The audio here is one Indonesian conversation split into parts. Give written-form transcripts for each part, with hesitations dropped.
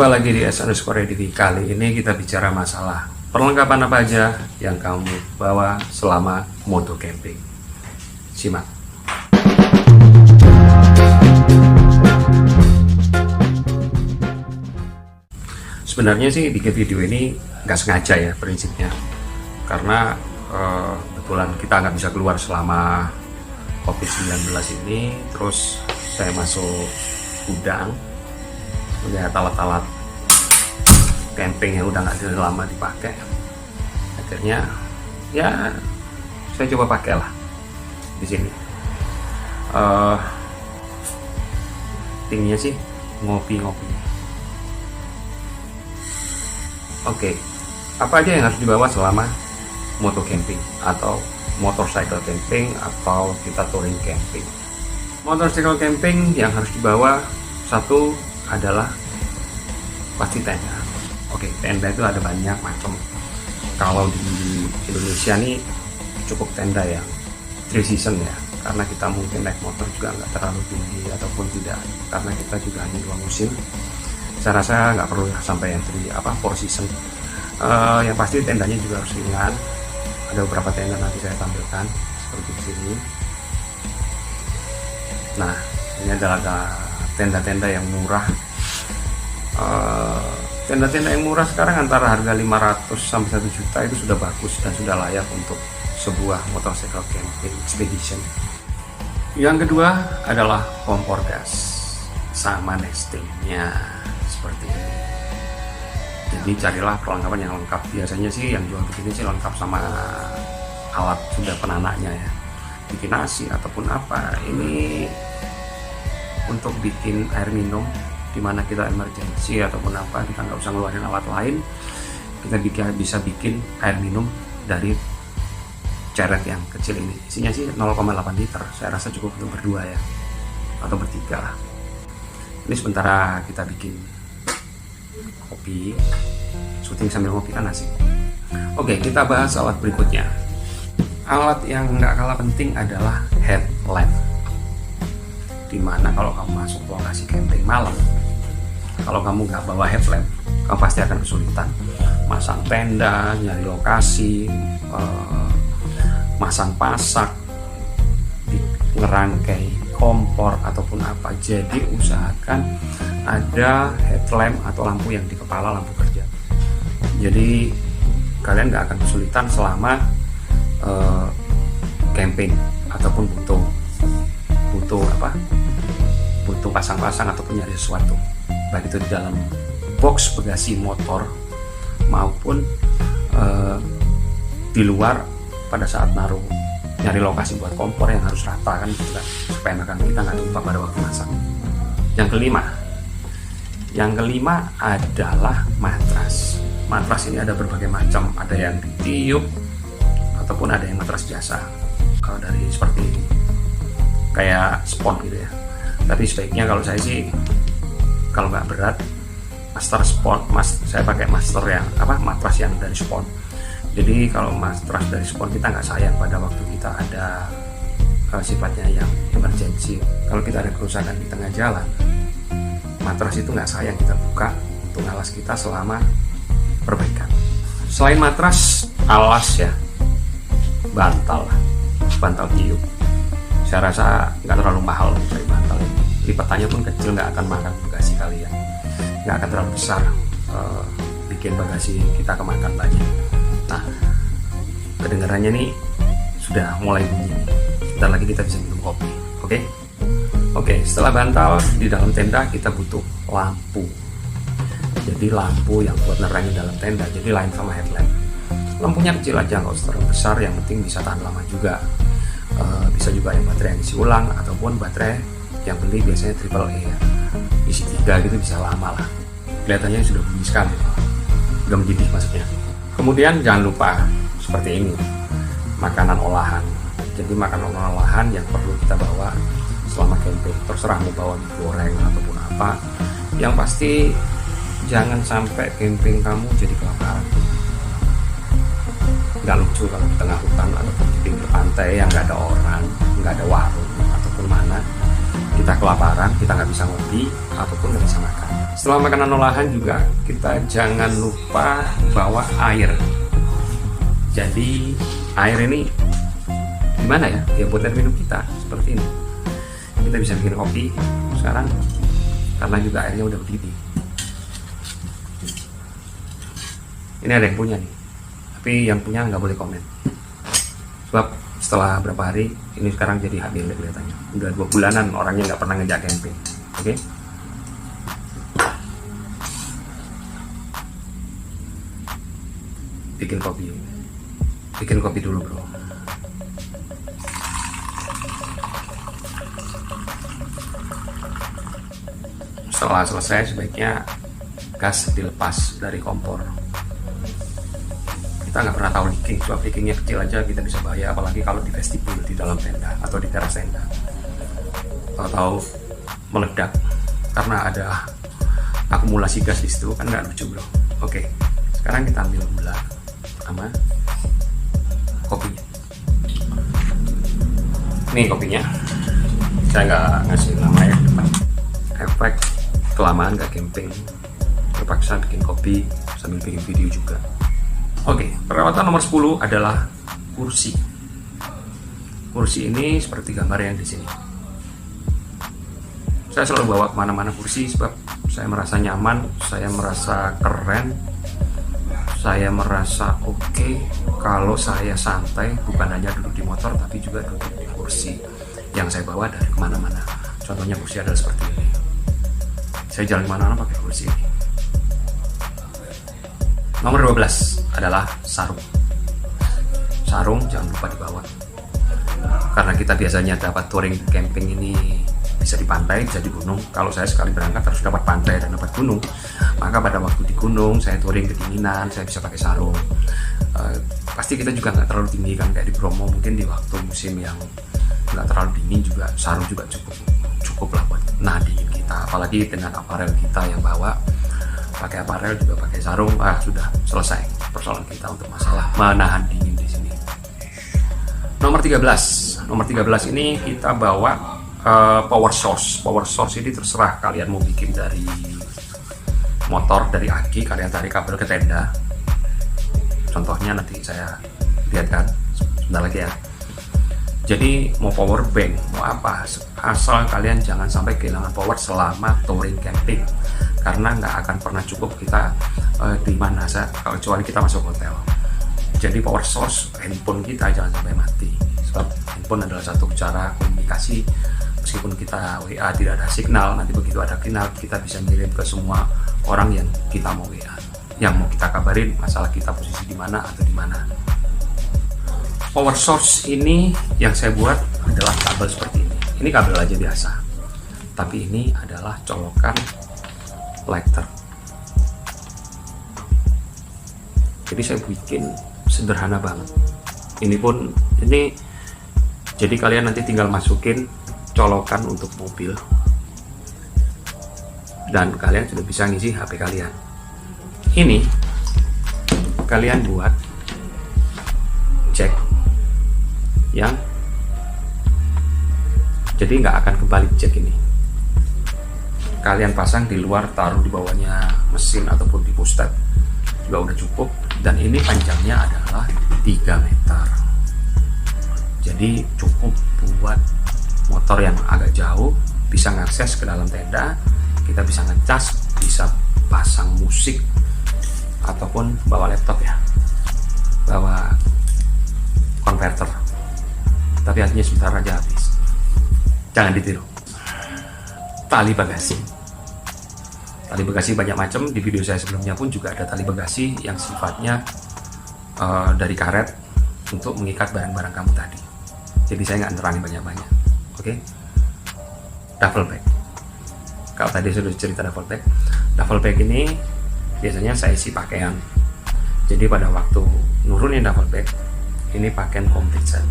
Jumpa lagi di S_EDV. Kali ini kita bicara masalah perlengkapan apa aja yang kamu bawa selama moto camping. Simak. Sebenarnya sih bikin video ini nggak sengaja ya prinsipnya, karena kebetulan kita nggak bisa keluar selama COVID-19 ini. Terus saya masuk gudang melihat alat-alat camping yang udah nggak lama dipakai. Akhirnya ya saya coba pakai lah di sini. Intinya sih ngopi-ngopi. Oke, apa aja yang harus dibawa selama moto camping atau motorcycle camping atau kita touring camping? Motorcycle camping yang harus dibawa, satu adalah pasti tenda. Oke, tenda itu ada banyak macam. Kalau di Indonesia nih cukup tenda yang 3 season ya, karena kita mungkin naik motor juga nggak terlalu tinggi ataupun tidak, karena kita juga hanya 2 musim. Saya rasa nggak perlu sampai yang 4 season. Yang pasti tendanya juga harus ringan. Ada beberapa tenda nanti saya tampilkan seperti di sini. Nah, ini adalah tenda-tenda yang murah. Tenda-tenda yang murah sekarang antara harga 500 sampai 1 juta itu sudah bagus dan sudah layak untuk sebuah motorcycle camping expedition. Yang kedua adalah kompor gas sama nestingnya seperti ini. Jadi carilah perlengkapan yang lengkap. Biasanya sih yang jual begini sih lengkap sama alat sudah penanaknya ya, bikin nasi ataupun apa. Ini untuk bikin air minum, dimana kita emergency ataupun apa, kita nggak usah ngeluarin alat lain, kita bisa bikin air minum dari ceret yang kecil ini. Isinya sih 0,8 liter, saya rasa cukup untuk berdua ya, atau bertiga lah. Ini sementara kita bikin kopi, syuting sambil ngopi kan asik. Oke, kita bahas alat berikutnya. Alat yang nggak kalah penting adalah headlamp. Dimana kalau kamu masuk lokasi camping malam, kalau kamu nggak bawa headlamp, kamu pasti akan kesulitan masang tenda, nyari lokasi, masang pasak, ngerangkai kompor ataupun apa. Jadi usahakan ada headlamp atau lampu yang di kepala, lampu kerja. Jadi kalian nggak akan kesulitan selama camping ataupun butuh pasang-pasang ataupun nyari sesuatu, baik itu di dalam box bagasi motor maupun di luar pada saat nyari lokasi buat kompor yang harus rata kan gitu kan, supaya makan kita nggak tumpah pada waktu masak. Yang kelima adalah matras. Matras ini ada berbagai macam, ada yang ditiup ataupun ada yang matras biasa. Kalau dari seperti kayak spon gitu ya. Tapi sebaiknya kalau saya sih, kalau nggak berat, saya pakai matras yang dari spon. Jadi kalau matras dari spon kita nggak sayang pada waktu kita ada sifatnya yang emergency. Kalau kita ada kerusakan di tengah jalan, matras itu nggak sayang kita buka untuk alas kita selama perbaikan. Selain matras, alas ya, bantal tiup. Saya rasa nggak terlalu mahal cari bantal ini. Lipatannya pun kecil, nggak akan makan bagasi kalian, nggak akan terlalu besar bikin bagasi kita kemakan banyak. Nah, kedengarannya nih sudah mulai bunyi. Sebentar lagi kita bisa minum kopi. Oke, setelah bantal, di dalam tenda kita butuh lampu. Jadi lampu yang buat nerangin dalam tenda, jadi lain sama headlamp. Lampunya kecil aja, nggak usah terlalu besar, yang penting bisa tahan lama juga. Bisa juga yang baterai yang isi ulang ataupun baterai yang beli biasanya AAA ya, isi 3 gitu, bisa lama lah. Kelihatannya sudah bunyi sekali, udah mendidih maksudnya. Kemudian jangan lupa seperti ini, makanan olahan. Jadi makanan olahan yang perlu kita bawa selama camping, terserah mau bawa mie goreng ataupun apa. Yang pasti jangan sampai camping kamu jadi kelaparan. Nggak lucu kalau di tengah hutan ataupun di pinggir pantai yang nggak ada orang, nggak ada warung ataupun mana, kita kelaparan, kita nggak bisa ngopi ataupun nggak bisa makan. Setelah makanan olahan juga kita jangan lupa bawa air. Jadi air ini gimana ya? Ya buat air minum kita seperti ini. Kita bisa bikin kopi sekarang karena juga airnya udah mendidih. Ini ada yang punya nih, tapi yang punya nggak boleh komen. Sebab setelah berapa hari ini sekarang jadi hamil kelihatannya. Udah 2 bulanan orangnya nggak pernah ngejak camping. Oke? Bikin kopi dulu bro. Setelah selesai sebaiknya gas dilepas dari kompor. Kita nggak pernah tahu leaking, sebab leakingnya kecil aja kita bisa bahaya, apalagi kalau di vestibul, di dalam tenda atau di teras tenda. Tahu meledak karena ada akumulasi gas di situ, kan nggak lucu bro. Oke, sekarang kita ambil gula sama kopinya. Nih kopinya, saya nggak ngasih nama ya depan. Efek kelamaan nggak camping, terpaksa bikin kopi sambil bikin video juga. Oke, perawatan nomor 10 adalah kursi. Kursi ini seperti gambar yang di sini. Saya selalu bawa kemana-mana kursi sebab saya merasa nyaman, saya merasa keren, saya merasa oke kalau saya santai, bukan hanya duduk di motor tapi juga duduk di kursi yang saya bawa dari kemana-mana. Contohnya kursi adalah seperti ini. Saya jalan kemana-mana pakai kursi ini. Nomor 12 adalah sarung. Sarung jangan lupa dibawa. Karena kita biasanya dapat touring camping ini bisa di pantai, bisa di gunung. Kalau saya sekali berangkat harus dapat pantai dan dapat gunung. Maka pada waktu di gunung saya touring kedinginan, saya bisa pakai sarung. Pasti kita juga nggak terlalu tinggi kan kayak di Bromo. Mungkin di waktu musim yang nggak terlalu dingin juga sarung juga cukup lah buat nahan dingin kita. Apalagi dengan aparel kita yang bawa. Pakai aparel juga pakai sarung, sudah selesai persoalan kita untuk masalah menahan dingin di sini. Nomor 13 ini kita bawa power source. Power source ini terserah kalian mau bikin dari motor, dari aki, kalian tarik kabel ke tenda. Contohnya nanti saya lihatkan sebentar lagi ya. Jadi mau power bank, mau apa, asal kalian jangan sampai kehilangan power selama touring camping. Karena nggak akan pernah cukup kita di mana saja kecuali kita masuk hotel. Jadi power source handphone kita jangan sampai mati, sebab handphone adalah satu cara komunikasi. Meskipun kita WA tidak ada signal, nanti begitu ada signal kita bisa ngirim ke semua orang yang kita mau WA, yang mau kita kabarin masalah kita posisi di mana atau di mana. Power source ini yang saya buat adalah kabel seperti ini. Ini kabel aja biasa, tapi ini adalah colokan lighter. Jadi saya bikin sederhana banget. Ini jadi kalian nanti tinggal masukin colokan untuk mobil dan kalian sudah bisa ngisi HP kalian. Ini kalian buat jack yang jadi nggak akan kebalik jack ini. Kalian pasang di luar, taruh di bawahnya mesin ataupun di pusat juga udah cukup. Dan ini panjangnya adalah 3 meter. Jadi cukup buat motor yang agak jauh bisa ngakses ke dalam tenda. Kita bisa ngecas, bisa pasang musik ataupun bawa laptop ya, bawa konverter. Tapi artinya sebentar aja habis. Jangan ditiru. Tali bagasi. Tali bagasi banyak macam. Di video saya sebelumnya pun juga ada tali bagasi yang sifatnya dari karet untuk mengikat barang-barang kamu tadi. Jadi saya nggak nerangin banyak-banyak. Oke? Duffel bag. Kalau tadi sudah cerita duffel bag. Duffel bag ini biasanya saya isi pakaian. Jadi pada waktu nurunin duffel bag, ini pakaian komplit set.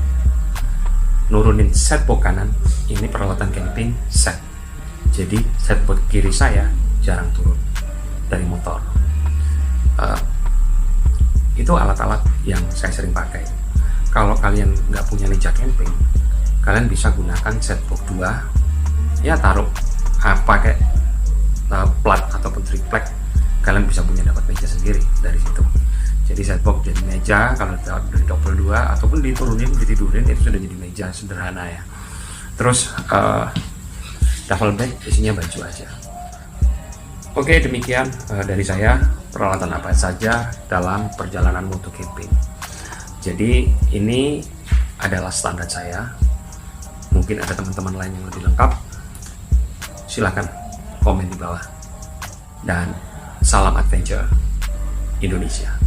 Nurunin set bok kanan, ini peralatan camping set. Jadi set bok kiri saya jarang turun dari motor. Itu alat-alat yang saya sering pakai. Kalau kalian nggak punya meja camping, kalian bisa gunakan set box 2 ya taruh pakai plat ataupun triplek, kalian bisa punya dapat meja sendiri dari situ. Jadi sidebox jadi meja, kalau dari double 2 ataupun diturunin ditidurin itu sudah jadi meja sederhana ya. Terus duffel bag isinya baju aja. Oke, demikian dari saya, peralatan apa saja dalam perjalanan moto camping. Jadi ini adalah standar saya. Mungkin ada teman-teman lain yang lebih lengkap, silahkan komen di bawah. Dan salam adventure Indonesia.